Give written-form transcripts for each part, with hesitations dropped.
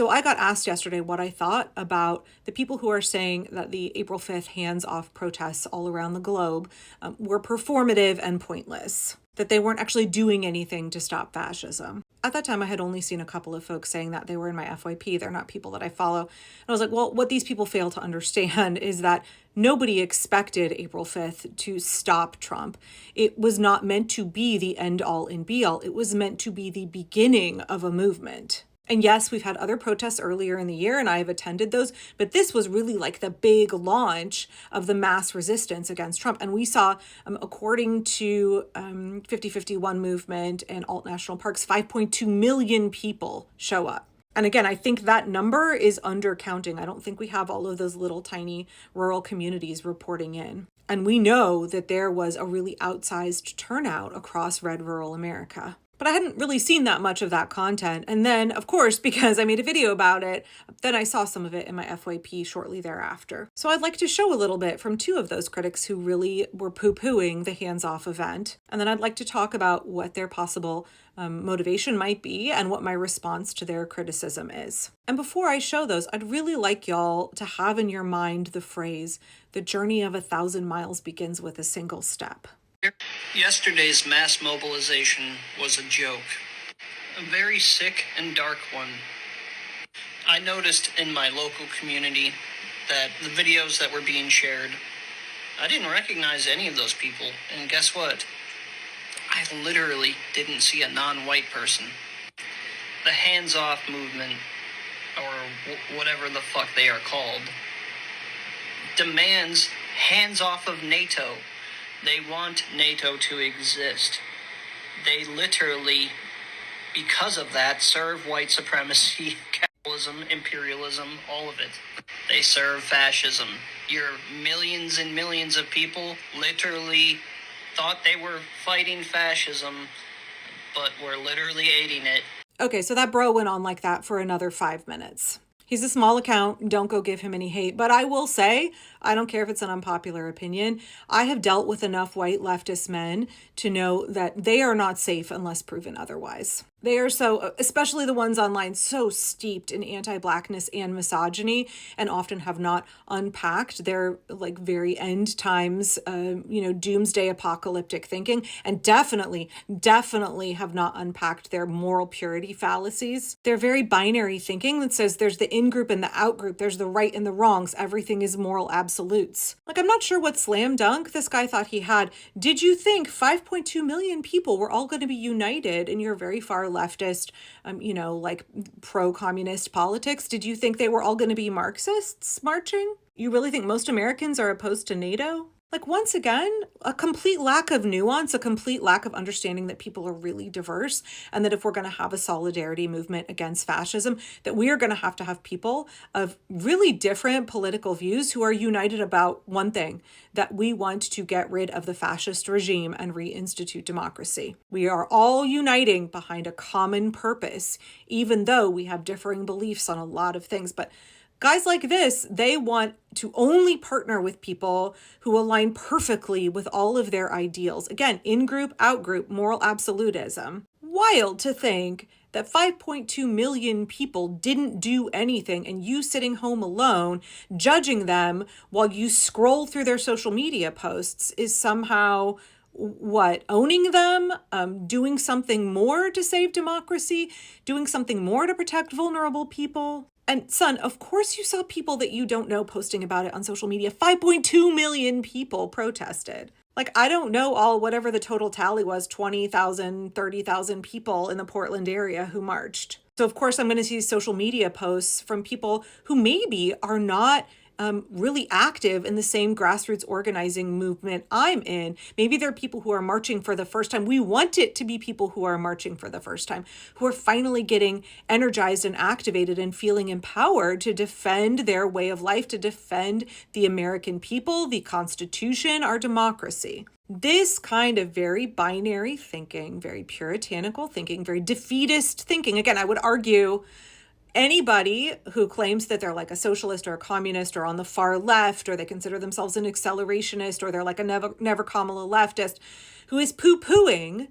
So I got asked yesterday what I thought about the people who are saying that the April 5th hands-off protests all around the globe were performative and pointless, that they weren't actually doing anything to stop fascism. At that time, I had only seen a couple of folks saying that. They were in my FYP. They're not people that I follow. And I was like, well, what these people fail to understand is that nobody expected April 5th to stop Trump. It was not meant to be the end-all and be-all. It was meant to be the beginning of a movement. And yes, we've had other protests earlier in the year, and I have attended those, but this was really like the big launch of the mass resistance against Trump. And we saw, according to 5051 movement and Alt National Parks, 5.2 million people show up. And again, I think that number is undercounting. I don't think we have all of those little tiny rural communities reporting in. And we know that there was a really outsized turnout across red rural America. But I hadn't really seen that much of that content. And then, of course, because I made a video about it, then I saw some of it in my FYP shortly thereafter. So I'd like to show a little bit from two of those critics who really were poo-pooing the hands-off event. And then I'd like to talk about what their possible motivation might be and what my response to their criticism is. And before I show those, I'd really like y'all to have in your mind the phrase, "The journey of 1,000 miles begins with a single step." Yesterday's mass mobilization was a joke. A very sick and dark one. I noticed in my local community that the videos that were being shared, I didn't recognize any of those people. And guess what? I literally didn't see a non-white person. The hands-off movement, or whatever the fuck they are called, demands hands off of NATO. They want NATO to exist. They literally, because of that, serve white supremacy, capitalism, imperialism, all of it. They serve fascism. Your millions and millions of people literally thought they were fighting fascism, but were literally aiding it. Okay, so that bro went on like that for another 5 minutes. He's a small account. Don't go give him any hate. But I will say, I don't care if it's an unpopular opinion. I have dealt with enough white leftist men to know that they are not safe unless proven otherwise. They are so, especially the ones online, so steeped in anti-Blackness and misogyny, and often have not unpacked their like very end times, doomsday apocalyptic thinking, and definitely have not unpacked their moral purity fallacies. They're very binary thinking that says there's the in-group and the out-group, there's the right and the wrongs, everything is moral absolutes. Like, I'm not sure what slam dunk this guy thought he had. Did you think 5.2 million people were all going to be united in your very far leftist, pro-communist politics? Did you think they were all going to be Marxists marching? You really think most Americans are opposed to NATO? Like, once again, a complete lack of nuance, a complete lack of understanding that people are really diverse, and that if we're going to have a solidarity movement against fascism, that we are going to have people of really different political views who are united about one thing, that we want to get rid of the fascist regime and reinstitute democracy. We are all uniting behind a common purpose, even though we have differing beliefs on a lot of things. But guys like this, they want to only partner with people who align perfectly with all of their ideals. Again, in-group, out-group, moral absolutism. Wild to think that 5.2 million people didn't do anything, and you sitting home alone, judging them while you scroll through their social media posts is somehow owning them, doing something more to save democracy, doing something more to protect vulnerable people. And son, of course you saw people that you don't know posting about it on social media. 5.2 million people protested. Like, I don't know whatever the total tally was, 20,000, 30,000 people in the Portland area who marched. So of course I'm going to see social media posts from people who maybe are not really active in the same grassroots organizing movement I'm in. Maybe there are people who are marching for the first time. We want it to be people who are marching for the first time, who are finally getting energized and activated and feeling empowered to defend their way of life, to defend the American people, the Constitution, our democracy. This kind of very binary thinking, very puritanical thinking, very defeatist thinking. Again, I would argue anybody who claims that they're like a socialist or a communist or on the far left, or they consider themselves an accelerationist, or they're like a never Kamala leftist, who is poo-pooing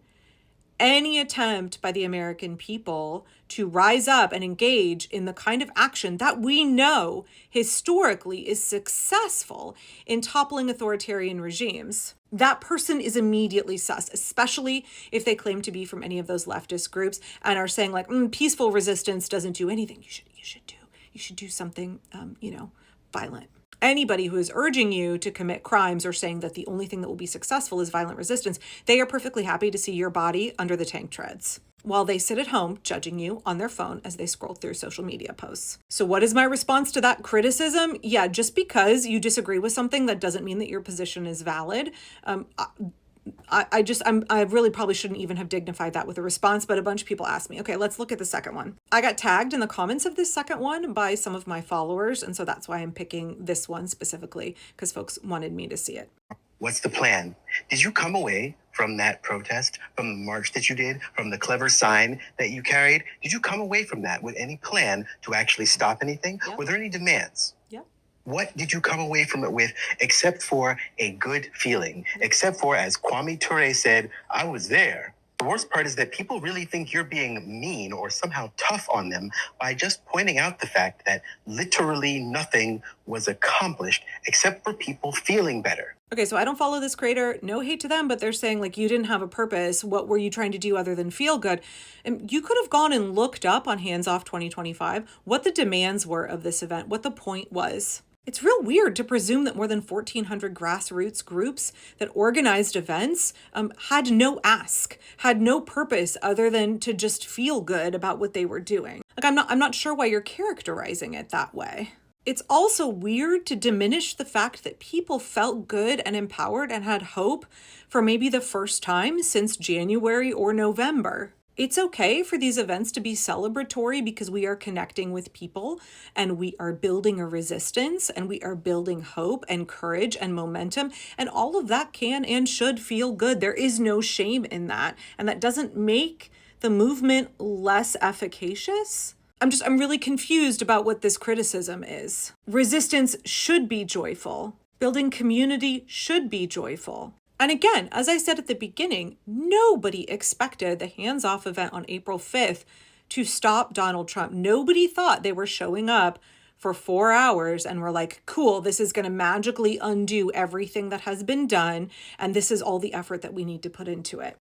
any attempt by the American people to rise up and engage in the kind of action that we know historically is successful in toppling authoritarian regimes, that person is immediately sus, especially if they claim to be from any of those leftist groups and are saying like, peaceful resistance doesn't do anything. You should do something, violent. Anybody who is urging you to commit crimes or saying that the only thing that will be successful is violent resistance, they are perfectly happy to see your body under the tank treads while they sit at home judging you on their phone as they scroll through social media posts. So what is my response to that criticism? Yeah, just because you disagree with something, that doesn't mean that your position is valid. I really probably shouldn't even have dignified that with a response, but a bunch of people asked me, okay, let's look at the second one. I got tagged in the comments of this second one by some of my followers, and so that's why I'm picking this one specifically, because folks wanted me to see it. What's the plan? Did you come away from that protest, from the march that you did, from the clever sign that you carried? Did you come away from that with any plan to actually stop anything? Yep. Were there any demands? Yep. What did you come away from it with, except for a good feeling? Except for, as Kwame Ture said, I was there. The worst part is that people really think you're being mean or somehow tough on them by just pointing out the fact that literally nothing was accomplished except for people feeling better. Okay, so I don't follow this creator, no hate to them, but they're saying like, you didn't have a purpose. What were you trying to do other than feel good? And you could have gone and looked up on Hands Off 2025 what the demands were of this event, what the point was. It's real weird to presume that more than 1,400 grassroots groups that organized events had no ask, had no purpose other than to just feel good about what they were doing. Like, I'm not sure why you're characterizing it that way. It's also weird to diminish the fact that people felt good and empowered and had hope for maybe the first time since January or November. It's okay for these events to be celebratory because we are connecting with people and we are building a resistance and we are building hope and courage and momentum, and all of that can and should feel good. There is no shame in that, and that doesn't make the movement less efficacious. I'm really confused about what this criticism is. Resistance should be joyful. Building community should be joyful. And again, as I said at the beginning, nobody expected the Hands Off event on April 5th to stop Donald Trump. Nobody thought they were showing up for 4 hours and were like, cool, this is going to magically undo everything that has been done, and this is all the effort that we need to put into it.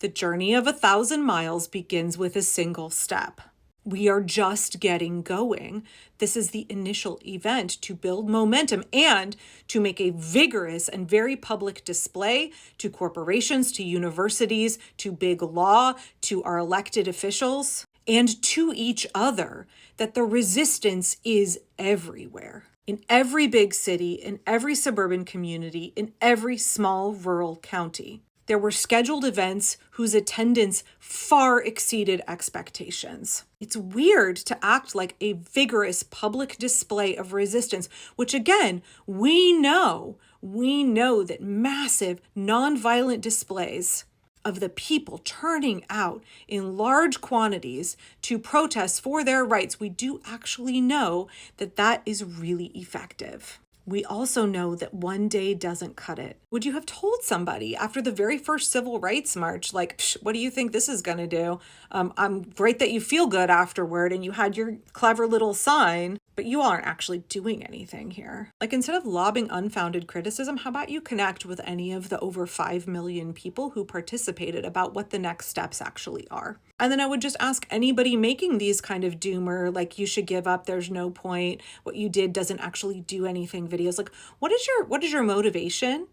The journey of 1,000 miles begins with a single step. We are just getting going. This is the initial event to build momentum and to make a vigorous and very public display to corporations, to universities, to big law, to our elected officials, and to each other that the resistance is everywhere. In every big city, in every suburban community, in every small rural county. There were scheduled events whose attendance far exceeded expectations. It's weird to act like a vigorous public display of resistance, which again, we know that massive nonviolent displays of the people turning out in large quantities to protest for their rights, we do actually know that that is really effective. We also know that one day doesn't cut it. Would you have told somebody after the very first civil rights march, like, what do you think this is going to do? I'm great that you feel good afterward and you had your clever little sign, but you aren't actually doing anything here. Like, instead of lobbing unfounded criticism, how about you connect with any of the over 5 million people who participated about what the next steps actually are? And then I would just ask anybody making these kind of doomer, like, you should give up, there's no point, what you did doesn't actually do anything videos. Like, what is your motivation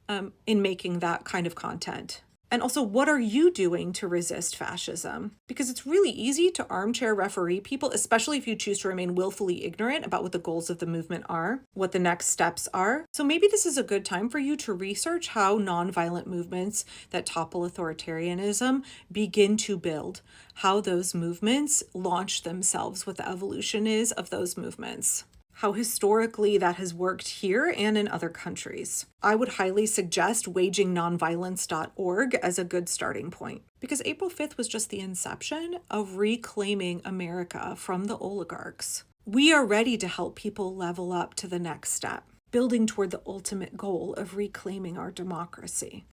in making that kind of content? And also, what are you doing to resist fascism? Because it's really easy to armchair referee people, especially if you choose to remain willfully ignorant about what the goals of the movement are, what the next steps are. So maybe this is a good time for you to research how nonviolent movements that topple authoritarianism begin to build, how those movements launch themselves, what the evolution is of those movements. How historically that has worked here and in other countries. I would highly suggest wagingnonviolence.org as a good starting point, because April 5th was just the inception of reclaiming America from the oligarchs. We are ready to help people level up to the next step, building toward the ultimate goal of reclaiming our democracy.